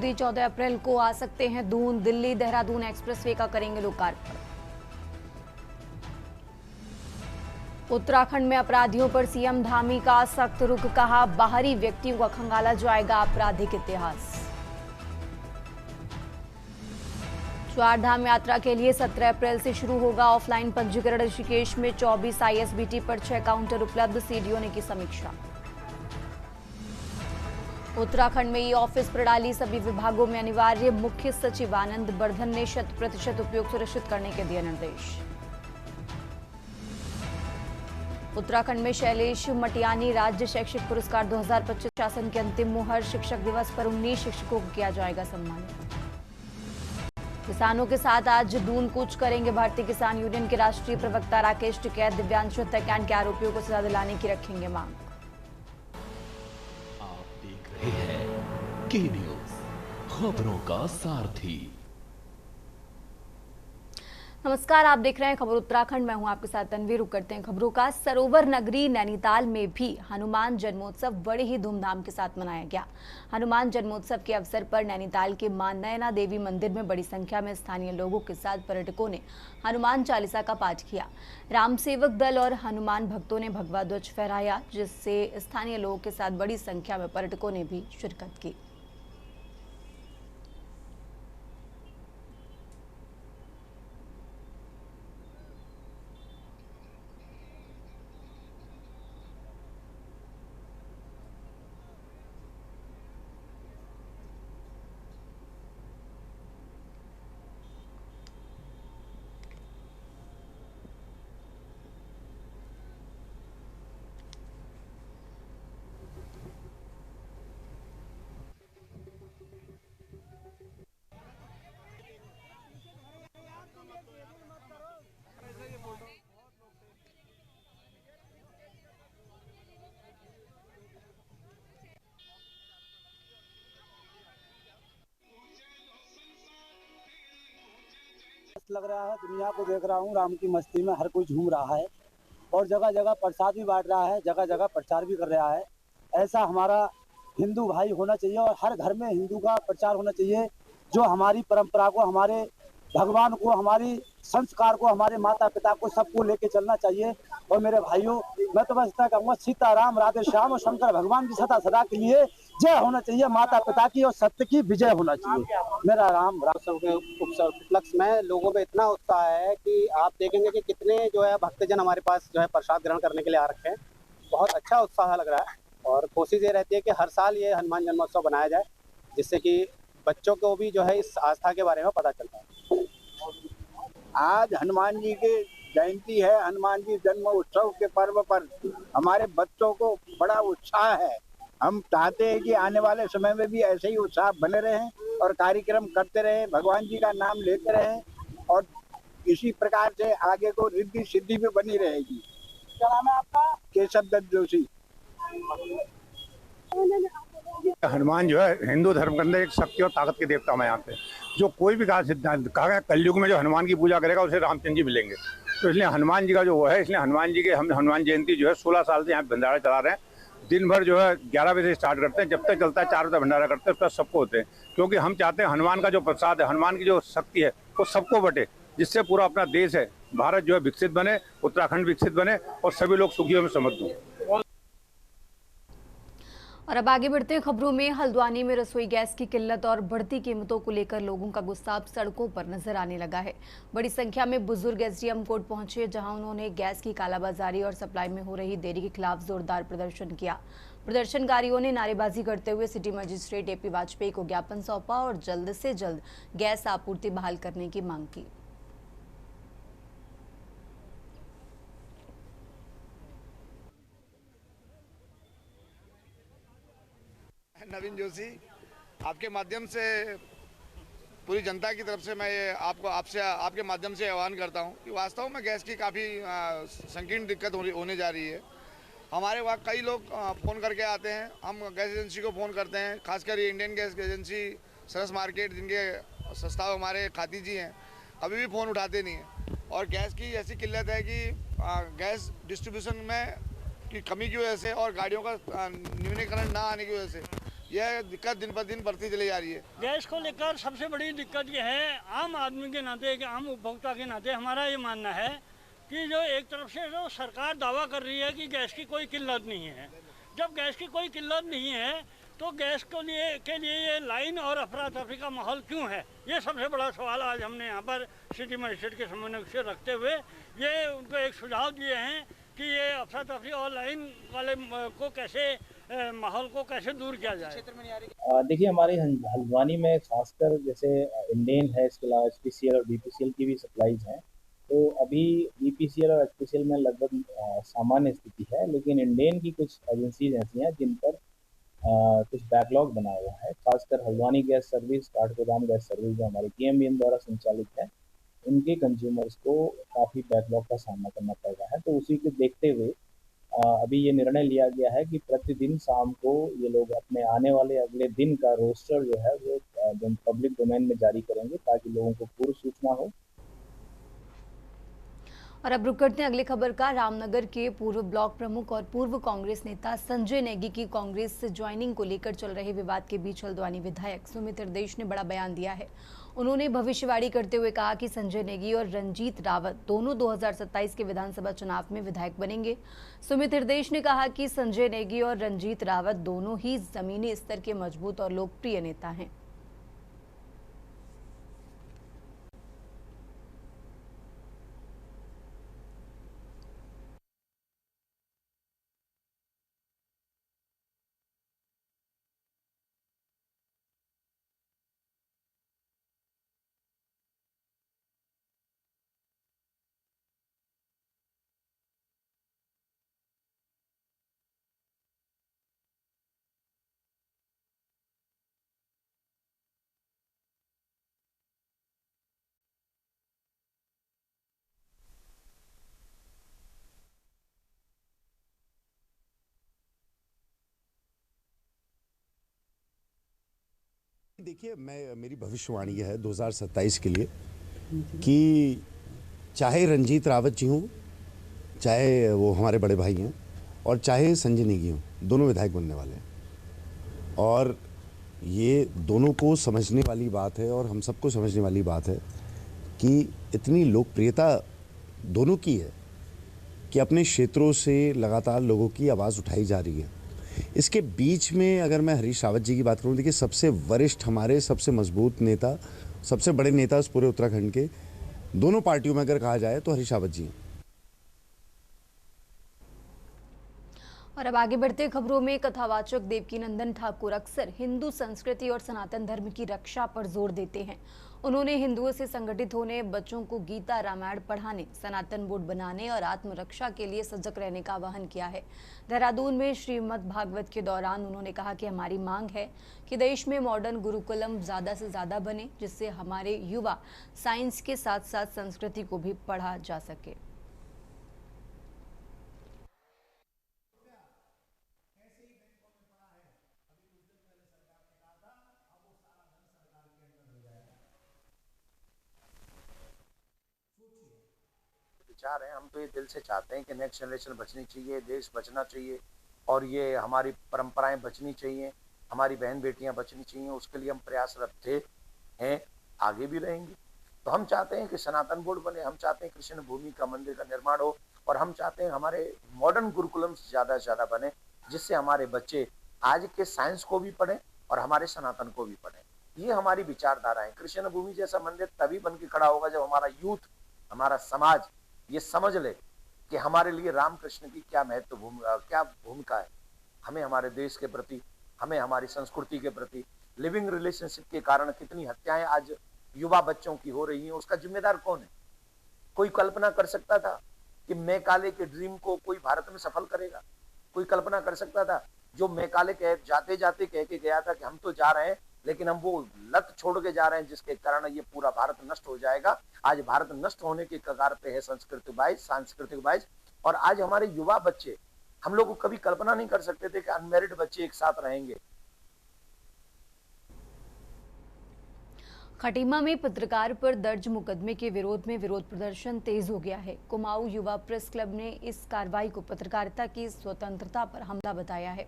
मोदी 14 अप्रैल को आ सकते हैं दून। दिल्ली देहरादून एक्सप्रेसवे का करेंगे लोकार्पण। उत्तराखंड में अपराधियों पर सीएम धामी का सख्त रुख, कहा बाहरी व्यक्तियों का खंगाला जाएगा आपराधिक इतिहास। चारधाम यात्रा के लिए 17 अप्रैल से शुरू होगा ऑफलाइन पंजीकरण। ऋषिकेश में 24 आईएसबीटी पर 6 काउंटर उपलब्ध, सीडीओ ने की समीक्षा। उत्तराखंड में ई ऑफिस प्रणाली सभी विभागों में अनिवार्य, मुख्य सचिव आनंद बर्धन ने 100% उपयोग सुनिश्चित करने के दिए निर्देश। उत्तराखंड में शैलेश मटियानी राज्य शैक्षिक पुरस्कार 2025 शासन के अंतिम मुहर। शिक्षक दिवस पर 19 शिक्षकों को किया जाएगा सम्मानित। किसानों के साथ आज दून कूच करेंगे भारतीय किसान यूनियन के राष्ट्रीय प्रवक्ता राकेश टिकैत। दिव्यांशु हत्याकांड के आरोपियों को सजा दिलाने की रखेंगे मांग। आप देख रहे हैं के न्यूज, खबरों का सारथी। नमस्कार, आप देख रहे हैं खबर उत्तराखंड। मैं हूं आपके साथ तन्वी। रुक करते हैं खबरों का। सरोवर नगरी नैनीताल में भी हनुमान जन्मोत्सव बड़े ही धूमधाम के साथ मनाया गया। हनुमान जन्मोत्सव के अवसर पर नैनीताल के मां नयना देवी मंदिर में बड़ी संख्या में स्थानीय लोगों के साथ पर्यटकों ने हनुमान चालीसा का पाठ किया। राम सेवक दल और हनुमान भक्तों ने भगवा ध्वज फहराया, जिससे स्थानीय लोगों के साथ बड़ी संख्या में पर्यटकों ने भी शिरकत की। लग रहा है, दुनिया को देख रहा हूँ, राम की मस्ती में हर कोई झूम रहा है और जगह जगह प्रसाद भी बांट रहा है, जगह जगह प्रचार भी कर रहा है। ऐसा हमारा हिंदू भाई होना चाहिए और हर घर में हिंदू का प्रचार होना चाहिए, जो हमारी परंपरा को, हमारे भगवान को, हमारी संस्कार को, हमारे माता पिता को, सबको लेके चलना चाहिए। और मेरे भाइयों, मैं तो बस इतना कहूँगा, सीताराम राधे श्याम और शंकर भगवान की सदा सदा के लिए जय होना चाहिए। माता पिता की और सत्य की विजय होना चाहिए। मेरा राम उत्सव के उपलक्ष्य में लोगों में इतना उत्साह है कि आप देखेंगे कि कितने जो है भक्तजन हमारे पास जो है प्रसाद ग्रहण करने के लिए आ रखे हैं। बहुत अच्छा उत्साह लग रहा है और कोशिश ये रहती है कि हर साल ये हनुमान जन्मोत्सव बनाया जाए, जिससे कि बच्चों को भी जो है इस आस्था के बारे में पता चलता है। आज हनुमान जी की जयंती है। हनुमान जी जन्म उत्सव के पर्व पर हमारे बच्चों को बड़ा उत्साह है। हम चाहते हैं कि आने वाले समय में भी ऐसे ही उत्साह बने रहें और कार्यक्रम करते रहें, भगवान जी का नाम लेते रहें और इसी प्रकार से आगे को रिद्धि सिद्धि भी बनी रहेगी। क्या नाम है आपका? केशव दत्त जोशी। हनुमान जो है हिंदू धर्म के अंदर एक शक्ति और ताकत के देवता है। यहाँ पे जो कोई भी कहा गया कलयुग में जो हनुमान की पूजा करेगा उसे रामचंद्र जी मिलेंगे। तो इसलिए हनुमान जी का जो वो है, इसलिए हनुमान जी के हम हनुमान जयंती जो है 16 साल से यहाँ भंडारा चला रहे हैं। दिन भर जो है 11 बजे से स्टार्ट करते हैं, जब तक चलता है 4 बजे भंडारा करते हैं। उसका सबको होते हैं, क्योंकि हम चाहते हैं हनुमान का जो प्रसाद है, हनुमान की जो शक्ति है, वो सबको बटे, जिससे पूरा अपना देश है भारत जो है विकसित बने, उत्तराखंड विकसित बने और सभी लोग सुखी में समृद्ध हों। और अब आगे बढ़ते हैं खबरों में। हल्द्वानी में रसोई गैस की किल्लत और बढ़ती कीमतों को लेकर लोगों का गुस्सा अब सड़कों पर नजर आने लगा है। बड़ी संख्या में बुजुर्ग एसडीएम कोर्ट पहुंचे, जहां उन्होंने गैस की कालाबाजारी और सप्लाई में हो रही देरी के खिलाफ जोरदार प्रदर्शन किया। प्रदर्शनकारियों ने नारेबाजी करते हुए सिटी मजिस्ट्रेट एपी वाजपेयी को ज्ञापन सौंपा और जल्द से जल्द गैस आपूर्ति बहाल करने की मांग की। नवीन जोशी, आपके माध्यम से पूरी जनता की तरफ से मैं ये आपके माध्यम से आह्वान करता हूं कि वास्तव में गैस की काफ़ी संकीर्ण दिक्कत होने जा रही है। हमारे वहाँ कई लोग फ़ोन करके आते हैं, हम गैस एजेंसी को फ़ोन करते हैं, खासकर ये इंडियन गैस एजेंसी सरस मार्केट, जिनके संस्थापक हमारे खाती जी हैं, अभी भी फ़ोन उठाते नहीं हैं। और गैस की ऐसी किल्लत है कि गैस डिस्ट्रीब्यूशन में की कमी की वजह से और गाड़ियों का न्यूनीकरण ना आने की वजह से यह दिक्कत दिन पर दिन बढ़ती चली जा रही है। गैस को लेकर सबसे बड़ी दिक्कत ये है, आम आदमी के नाते, एक आम उपभोक्ता के नाते हमारा ये मानना है कि जो एक तरफ से जो सरकार दावा कर रही है कि गैस की कोई किल्लत नहीं है, जब गैस की कोई किल्लत नहीं है तो गैस के लिए ये लाइन और अफरा तफरी का माहौल क्यों है, ये सबसे बड़ा सवाल आज हमने यहाँ पर सिटी मजिस्ट्रेट के समन्वय से रखते हुए ये उनको एक सुझाव दिए हैं कि ये अफरा तफरी और लाइन वाले को कैसे माहौल को कैसे दूर किया जाए। देखिए, हमारे हल्द्वानी में खासकर जैसे इंडेन है, इसके अलावा HPCL और BPCL की भी सप्लाईज हैं। तो अभी BPCL और HPCL में लगभग सामान्य स्थिति है, लेकिन इंडेन की कुछ एजेंसीज ऐसी हैं जिन पर कुछ बैकलॉग बना हुआ है। खासकर Haldwani gas service, Kathgodam gas service जो हमारी PMBN द्वारा संचालित है, उनके कंज्यूमर्स को काफ़ी बैकलॉग का सामना करना पड़ रहा है। तो उसी को देखते हुए अभी ये निर्णय लिया गया है कि प्रतिदिन शाम को ये लोग अपने आने वाले अगले दिन का रोस्टर जो है वो पब्लिक डोमेन में जारी करेंगे ताकि लोगों को पूर्व सूचना हो। और अब रुक करते हैं अगली खबर का। रामनगर के पूर्व ब्लॉक प्रमुख और पूर्व कांग्रेस नेता संजय नेगी की कांग्रेस से ज्वाइनिंग को लेकर चल रहे विवाद के बीच हल्द्वानी विधायक सुमित हृदयेश ने बड़ा बयान दिया है। उन्होंने भविष्यवाणी करते हुए कहा कि संजय नेगी और रंजीत रावत दोनों 2027 के विधानसभा चुनाव में विधायक बनेंगे। सुमित हृदयेश ने कहा कि संजय नेगी और रंजीत रावत दोनों ही जमीनी स्तर के मजबूत और लोकप्रिय नेता हैं। देखिए, मेरी भविष्यवाणी है 2027 के लिए कि चाहे रंजीत रावत जी हों, चाहे वो हमारे बड़े भाई हैं, और चाहे संजय नेगी हों, दोनों विधायक बनने वाले हैं। और ये दोनों को समझने वाली बात है और हम सबको समझने वाली बात है कि इतनी लोकप्रियता दोनों की है कि अपने क्षेत्रों से लगातार लोगों की आवाज़ उठाई जा रही है। इसके बीच में अगर मैं हरीश रावत जी की बात करूं, देखिए सबसे वरिष्ठ, हमारे सबसे मजबूत नेता, सबसे बड़े नेता उस पूरे उत्तराखंड के, दोनों पार्टियों में अगर कहा जाए तो हरीश रावत जी हैं। और अब आगे बढ़ते खबरों में, कथावाचक देवकीनंदन ठाकुर अक्सर हिंदू संस्कृति और सनातन धर्म की रक्षा पर जोर देते हैं। उन्होंने हिंदुओं से संगठित होने, बच्चों को गीता रामायण पढ़ाने, सनातन बोर्ड बनाने और आत्मरक्षा के लिए सजग रहने का आह्वान किया है। देहरादून में श्रीमद् भागवत के दौरान उन्होंने कहा कि हमारी मांग है कि देश में मॉडर्न गुरुकुलम ज़्यादा से ज़्यादा बने, जिससे हमारे युवा साइंस के साथ साथ संस्कृति को भी पढ़ा जा सके। विचार है, हम तो ये दिल से चाहते हैं कि नेक्स्ट जनरेशन बचनी चाहिए, देश बचना चाहिए और ये हमारी परंपराएं बचनी चाहिए, हमारी बहन बेटियां बचनी चाहिए। उसके लिए हम प्रयासरत थे, हैं, आगे भी रहेंगे। तो हम चाहते हैं कि सनातन बोर्ड बने, हम चाहते हैं कृष्ण भूमि का मंदिर का निर्माण हो और हम चाहते हैं हमारे मॉडर्न गुरुकुलम ज़्यादा से ज़्यादा बने, जिससे हमारे बच्चे आज के साइंस को भी पढ़ें और हमारे सनातन को भी पढ़ें। ये हमारी विचारधारा है। कृष्ण भूमि जैसा मंदिर तभी बन के खड़ा होगा जब हमारा यूथ, हमारा समाज ये समझ ले कि हमारे लिए रामकृष्ण की क्या क्या भूमिका है। हमें हमारे देश के प्रति, हमें हमारी संस्कृति के प्रति, लिविंग रिलेशनशिप के कारण कितनी हत्याएं आज युवा बच्चों की हो रही हैं, उसका जिम्मेदार कौन है? कोई कल्पना कर सकता था कि मैकाले के ड्रीम को कोई भारत में सफल करेगा? कोई कल्पना कर सकता था? जो मैकाले जाते जाते कह के गया था कि हम तो जा रहे हैं, लेकिन हम वो लत छोड़ के जा रहे हैं जिसके कारण ये पूरा भारत नष्ट हो जाएगा। आज भारत नष्ट होने के कगार पे है सांस्कृतिक वाइज। और आज हमारे युवा बच्चे, हम लोग कभी कल्पना नहीं कर सकते थे कि अनमैरिड बच्चे एक साथ रहेंगे। खटीमा में पत्रकार पर दर्ज मुकदमे के विरोध में विरोध प्रदर्शन तेज हो गया है। कुमाऊं युवा प्रेस क्लब ने इस कार्रवाई को पत्रकारिता की स्वतंत्रता पर हमला बताया है।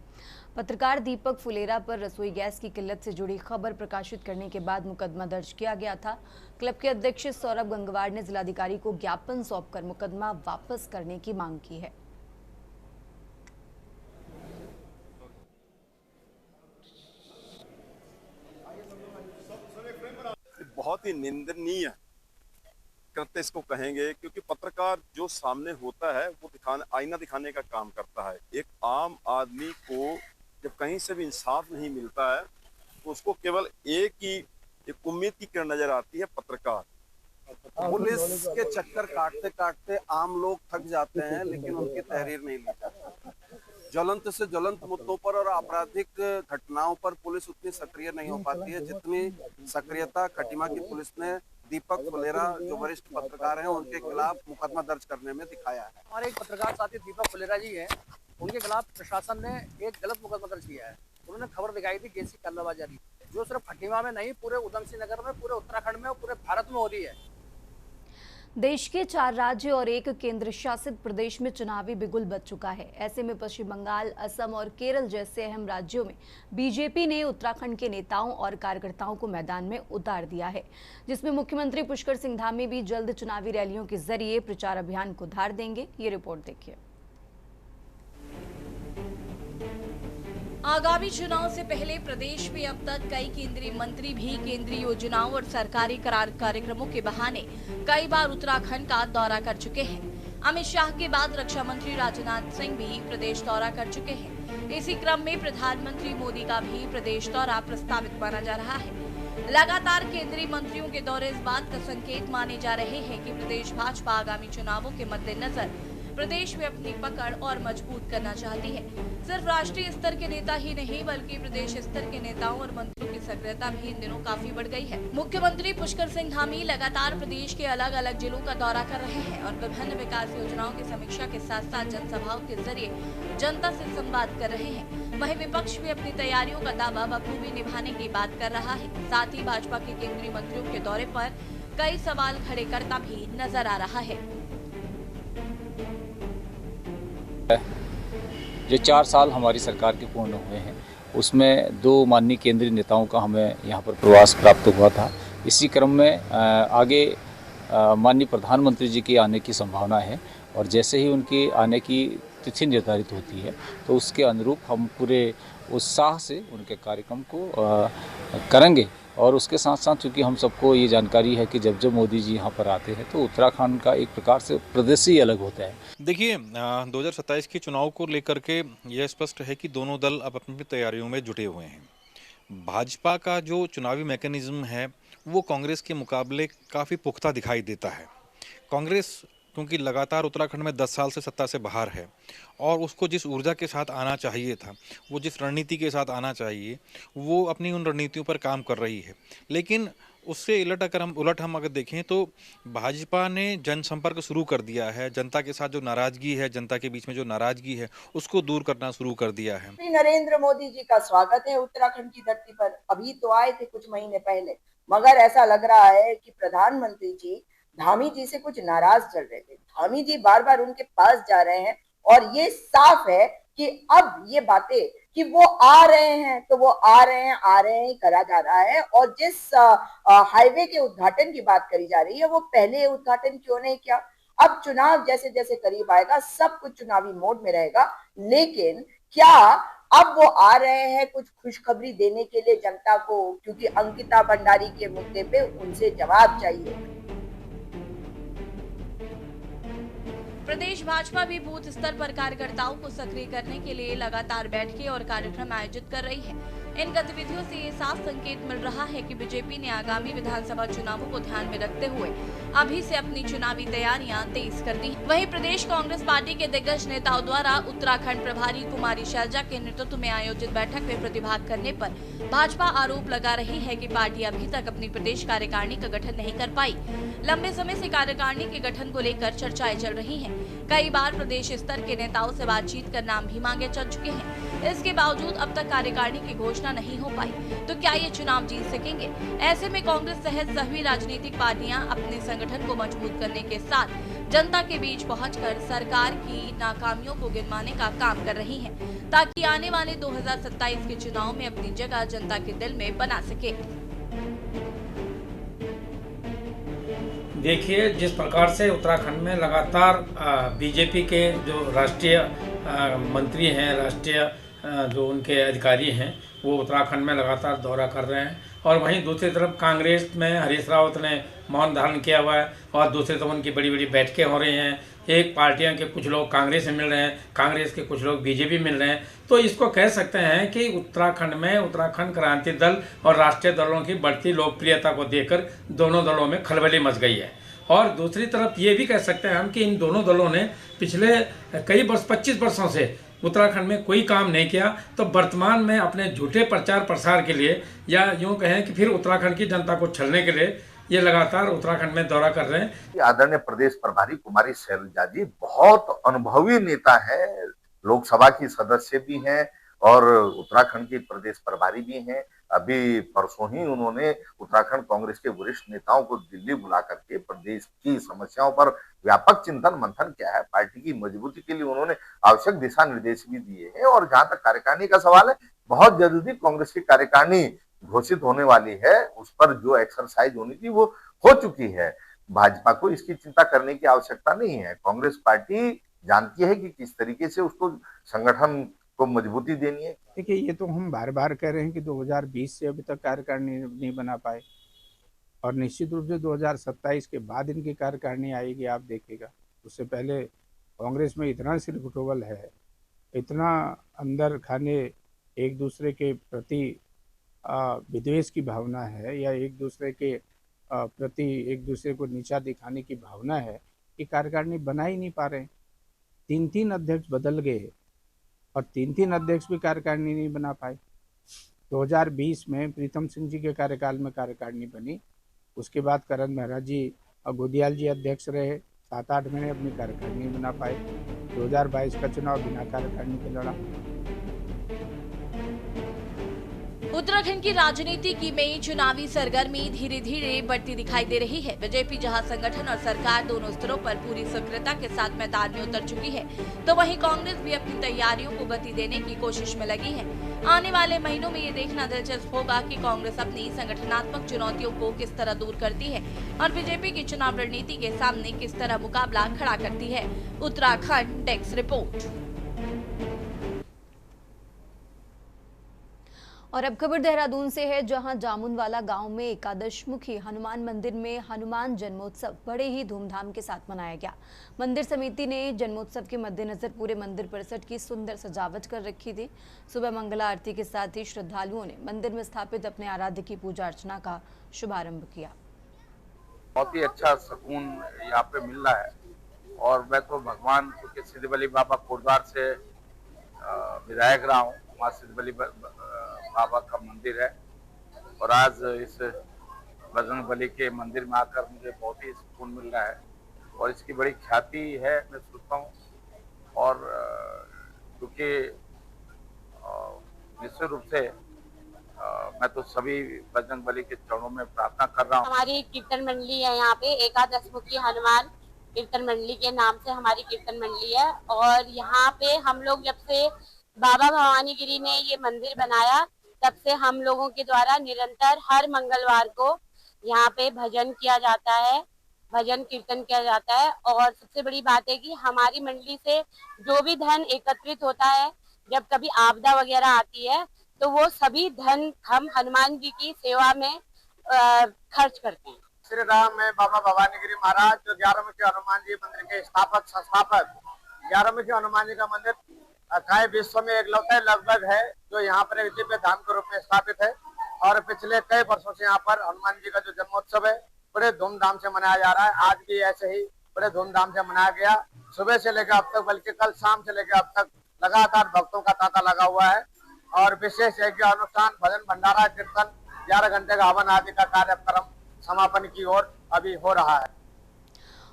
पत्रकार दीपक फुलेरा पर रसोई गैस की किल्लत से जुड़ी खबर प्रकाशित करने के बाद मुकदमा दर्ज किया गया था। क्लब के अध्यक्ष सौरभ गंगवार ने जिलाधिकारी को ज्ञापन सौंपकर मुकदमा वापस करने की मांग की है। बहुत ही निंदनीय कृत्य इसको कहेंगे, क्योंकि पत्रकार जो सामने होता है वो आईना दिखाने का काम करता है। एक आम आदमी को जब कहीं से भी इंसाफ नहीं मिलता है तो उसको केवल एक उम्मीद की किरण नजर आती है, पत्रकार। पुलिस के चक्कर काटते काटते आम लोग थक जाते हैं, लेकिन उनकी तहरीर नहीं ली जाती। ज्वलंत से ज्वलंत मुद्दों पर और आपराधिक घटनाओं पर पुलिस उतनी सक्रिय नहीं हो पाती है जितनी सक्रियता खटीमा की पुलिस ने दीपक फुलेरा जो वरिष्ठ पत्रकार हैं उनके खिलाफ मुकदमा दर्ज करने में दिखाया है। हमारे एक पत्रकार साथी दीपक फुलेरा जी हैं, उनके खिलाफ प्रशासन ने एक गलत मुकदमा दर्ज किया है। उन्होंने खबर दिखाई थी गैस की कालाबाजारी, जो सिर्फ खटीमा में नहीं पूरे उधम सिंह नगर में, पूरे उत्तराखंड में और पूरे भारत में हो रही है। देश के 4 राज्य और 1 केंद्र शासित प्रदेश में चुनावी बिगुल बज चुका है। ऐसे में पश्चिम बंगाल, असम और केरल जैसे अहम राज्यों में बीजेपी ने उत्तराखंड के नेताओं और कार्यकर्ताओं को मैदान में उतार दिया है, जिसमें मुख्यमंत्री पुष्कर सिंह धामी भी जल्द चुनावी रैलियों के जरिए प्रचार अभियान को धार देंगे। ये रिपोर्ट देखिए। आगामी चुनाव से पहले प्रदेश में अब तक कई केंद्रीय मंत्री भी केंद्रीय योजनाओं और सरकारी कार्यक्रमों के बहाने कई बार उत्तराखंड का दौरा कर चुके हैं। अमित शाह के बाद रक्षा मंत्री राजनाथ सिंह भी प्रदेश दौरा कर चुके हैं। इसी क्रम में प्रधानमंत्री मोदी का भी प्रदेश दौरा प्रस्तावित माना जा रहा है। लगातार केंद्रीय मंत्रियों के दौरे इस बात का संकेत माने जा रहे हैं कि प्रदेश भाजपा आगामी चुनावों के मद्देनजर प्रदेश में अपनी पकड़ और मजबूत करना चाहती है। सिर्फ राष्ट्रीय स्तर के नेता ही नहीं बल्कि प्रदेश स्तर के नेताओं और मंत्रियों की सक्रियता भी इन दिनों काफी बढ़ गई है। मुख्यमंत्री पुष्कर सिंह धामी लगातार प्रदेश के अलग अलग जिलों का दौरा कर रहे हैं और विभिन्न विकास योजनाओं की समीक्षा के साथ साथ जनसभाओं के जरिए जनता से संवाद कर रहे हैं। वहीं विपक्ष भी अपनी तैयारियों का दावा बखूबी निभाने की बात कर रहा है। साथ ही भाजपा के केंद्रीय मंत्रियों के दौरे पर कई सवाल खड़े करता भी नजर आ रहा है। जो 4 साल हमारी सरकार के पूर्ण हुए हैं उसमें 2 माननीय केंद्रीय नेताओं का हमें यहाँ पर प्रवास प्राप्त हुआ था। इसी क्रम में आगे माननीय प्रधानमंत्री जी के आने की संभावना है और जैसे ही उनकी आने की तिथि निर्धारित होती है तो उसके अनुरूप हम पूरे उत्साह से उनके कार्यक्रम को करेंगे। और उसके साथ साथ चूँकि हम सबको ये जानकारी है कि जब मोदी जी यहाँ पर आते हैं तो उत्तराखंड का एक प्रकार से प्रदेश ही अलग होता है। देखिए 2027 के चुनाव को लेकर के यह स्पष्ट है कि दोनों दल अब अपनी तैयारियों में जुटे हुए हैं। भाजपा का जो चुनावी मैकेनिज्म है वो कांग्रेस के मुकाबले काफ़ी पुख्ता दिखाई देता है। कांग्रेस क्योंकि लगातार उत्तराखंड में 10 साल से सत्ता से बाहर है और उसको जिस ऊर्जा के साथ आना चाहिए था, वो जिस रणनीति के साथ आना चाहिए, वो अपनी उन रणनीतियों पर काम कर रही है। लेकिन उससे उलट हम अगर देखें तो भाजपा ने जनसंपर्क शुरू कर दिया है। जनता के साथ जो नाराजगी है, जनता के बीच में जो नाराजगी है, उसको दूर करना शुरू कर दिया है। नरेंद्र मोदी जी का स्वागत है उत्तराखंड की धरती पर। अभी तो आए थे कुछ महीने पहले, मगर ऐसा लग रहा है कि प्रधानमंत्री जी धामी जी से कुछ नाराज चल रहे थे। धामी जी बार बार उनके पास जा रहे हैं और ये साफ है कि अब ये बातें कि वो आ रहे हैं तो वो आ रहे हैं करा जा रहा है। और जिस हाईवे के उद्घाटन की बात करी जा रही है वो पहले उद्घाटन क्यों नहीं किया। अब चुनाव जैसे जैसे करीब आएगा सब कुछ चुनावी मोड में रहेगा, लेकिन क्या अब वो आ रहे हैं कुछ खुशखबरी देने के लिए जनता को, क्योंकि अंकिता भंडारी के मुद्दे पे उनसे जवाब चाहिए। प्रदेश भाजपा भी बूथ स्तर पर कार्यकर्ताओं को सक्रिय करने के लिए लगातार बैठकें और कार्यक्रम आयोजित कर रही है। इन गतिविधियों से ये साफ संकेत मिल रहा है कि बीजेपी ने आगामी विधानसभा चुनावों को ध्यान में रखते हुए अभी से अपनी चुनावी तैयारियां तेज कर दी। वहीं प्रदेश कांग्रेस पार्टी के दिग्गज नेताओं द्वारा उत्तराखंड प्रभारी कुमारी शैलजा के नेतृत्व में आयोजित बैठक में प्रतिभाग करने पर भाजपा आरोप लगा रही है कि पार्टी अभी तक अपनी प्रदेश कार्यकारिणी का गठन नहीं कर पाई। लंबे समय से कार्यकारिणी के गठन को लेकर चर्चाएं चल रही हैं। कई बार प्रदेश स्तर के नेताओं से बातचीत कर नाम भी मांगे चल चुके हैं। इसके बावजूद अब तक कार्यकारिणी की घोषणा नहीं हो पाई, तो क्या ये चुनाव जीत सकेंगे? ऐसे में कांग्रेस सहित सभी राजनीतिक पार्टियां अपने संगठन को मजबूत करने के साथ जनता के बीच पहुंचकर सरकार की नाकामियों को गिनवाने का काम कर रही हैं, ताकि आने वाले 2027 के चुनाव में अपनी जगह जनता के दिल में बना सके। देखिए, जिस प्रकार से उत्तराखंड में लगातार बीजेपी के जो राष्ट्रीय मंत्री हैं, राष्ट्रीय जो उनके अधिकारी हैं, वो उत्तराखंड में लगातार दौरा कर रहे हैं, और वहीं दूसरी तरफ कांग्रेस में हरीश रावत ने मौन धारण किया हुआ है, और दूसरी तरफ उनकी बड़ी बड़ी बैठकें हो रही हैं। एक पार्टियां के कुछ लोग कांग्रेस से मिल रहे हैं, कांग्रेस के कुछ लोग बीजेपी मिल रहे हैं। तो इसको कह सकते हैं कि उत्तराखंड में उत्तराखंड क्रांति दल और राष्ट्रीय दलों की बढ़ती लोकप्रियता को देखकर दोनों दलों में खलबली मच गई है। और दूसरी तरफ ये भी कह सकते हैं हम कि इन दोनों दलों ने पिछले कई वर्ष 25 वर्षों से उत्तराखंड में कोई काम नहीं किया, तो वर्तमान में अपने झूठे प्रचार प्रसार के लिए, या यूँ कहें कि फिर उत्तराखंड की जनता को छलने के लिए ये लगातार उत्तराखंड में दौरा कर रहे हैं। आदरणीय प्रदेश प्रभारी कुमारी शैलजा जी बहुत अनुभवी नेता है, लोकसभा की सदस्य भी हैं और उत्तराखंड की प्रदेश प्रभारी भी हैं। अभी परसों ही उन्होंने उत्तराखंड कांग्रेस के वरिष्ठ नेताओं को दिल्ली बुला करके प्रदेश की समस्याओं पर व्यापक चिंतन मंथन किया है। पार्टी की मजबूती के लिए उन्होंने आवश्यक दिशा निर्देश भी दिए हैं। और जहां तक कार्यकारिणी का सवाल है, बहुत जल्दी कांग्रेस की कार्यकारिणी घोषित होने वाली है। उस पर जो एक्सरसाइज होनी थी वो हो चुकी है। भाजपा को इसकी चिंता करने की आवश्यकता नहीं है। कांग्रेस पार्टी जानती है कि किस तरीके से उसको संगठन को मजबूती देनी है। देखिए, ये तो हम बार बार कह रहे हैं कि 2020 से अभी तक कार्यकारिणी नहीं बना पाए, और निश्चित रूप से 2027 के बाद इनकी कार्यकारिणी आएगी, आप देखिएगा। उससे पहले कांग्रेस में इतना सिरकुटोबल है, इतना अंदर खाने एक दूसरे के प्रति विद्वेष की भावना है, या एक दूसरे के प्रति एक दूसरे को नीचा दिखाने की भावना है कि कार्यकारिणी बना ही नहीं पा रहे। 3 अध्यक्ष बदल गए और 3 अध्यक्ष भी कार्यकारिणी नहीं बना पाए। 2020 में प्रीतम सिंह जी के कार्यकाल में कार्यकारिणी बनी, उसके बाद करण मेहरा जी और गोदियाल जी अध्यक्ष रहे, 7-8 महीने अपनी कार्यकारिणी नहीं बना पाए। 2022 का चुनाव बिना कार्यकारिणी के लड़ा। उत्तराखंड की राजनीति की में चुनावी सरगर्मी धीरे धीरे बढ़ती दिखाई दे रही है। बीजेपी जहां संगठन और सरकार दोनों स्तरों पर पूरी सक्रियता के साथ मैदान में उतर चुकी है, तो वहीं कांग्रेस भी अपनी तैयारियों को गति देने की कोशिश में लगी है। आने वाले महीनों में ये देखना दिलचस्प होगा कि कांग्रेस अपनी संगठनात्मक चुनौतियों को किस तरह दूर करती है और बीजेपी की चुनाव रणनीति के सामने किस तरह मुकाबला खड़ा करती है। Uttarakhand desk report. और अब खबर देहरादून से है, जहां जामुनवाला गांव में एकादशमुखी हनुमान मंदिर में हनुमान जन्मोत्सव बड़े ही धूमधाम के साथ मनाया गया। मंदिर समिति ने जन्मोत्सव के मद्देनजर पूरे मंदिर परिसर की सुंदर सजावट कर रखी थी। सुबह मंगला आरती के साथ ही श्रद्धालुओं ने मंदिर में स्थापित अपने आराध्य की पूजा अर्चना का शुभारंभ किया। बहुत ही अच्छा सुकून यहाँ पे मिल रहा है, और मैं तो भगवान सिद्ध बली बाबा कोटद्वार से विधायक रहा हूँ। वहाँ सिद्ध बली बाबा का मंदिर है, और आज इस बजरंग बली के मंदिर में आकर मुझे बहुत ही सुकून मिल रहा है, और इसकी बड़ी ख्याति है मैं सोचता हूँ। और क्योंकि निश्चित रूप से मैं तो सभी बजरंग बली के चरणों में प्रार्थना कर रहा हूँ। हमारी कीर्तन मंडली है यहाँ पे, एकादशमुखी हनुमान कीर्तन मंडली के नाम से हमारी कीर्तन मंडली है। और यहाँ पे हम लोग जब से बाबा भवानीगिरी ने ये मंदिर बनाया, तब से हम लोगों के द्वारा निरंतर हर मंगलवार को यहाँ पे भजन किया जाता है, भजन कीर्तन किया जाता है। और सबसे बड़ी बात है कि हमारी मंडली से जो भी धन एकत्रित होता है, जब कभी आपदा वगैरह आती है, तो वो सभी धन हम हनुमान जी की सेवा में खर्च करते हैं। श्री राम में बाबा भवानीगिरी महाराज जो 11मुखी हनुमान जी मंदिर के स्थापक संस्थापक 11मुखी हनुमान जी का मंदिर अकाय विश्व में एकलौता लगभग है जो यहाँ पर एक दिव्य धाम के रूप में स्थापित है। और पिछले कई वर्षों से यहाँ पर हनुमान जी का जो जन्मोत्सव है बड़े धूमधाम से मनाया जा रहा है। आज भी ऐसे ही बड़े धूमधाम से मनाया गया। सुबह से लेकर अब तक, बल्कि कल शाम से लेकर अब तक लगातार भक्तों का तांता लगा हुआ है। और विशेष यज्ञ अनुष्ठान, भजन भंडारा, कीर्तन, 11 घंटे का हवन आदि का कार्यक्रम समापन की ओर अभी हो रहा है।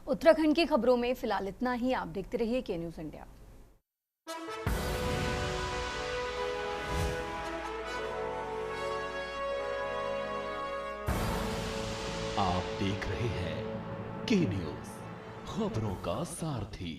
उत्तराखंड की खबरों में फिलहाल इतना ही। आप देखते रहिए के न्यूज़ इंडिया। आप देख रहे हैं के न्यूज़, खबरों का सारथी।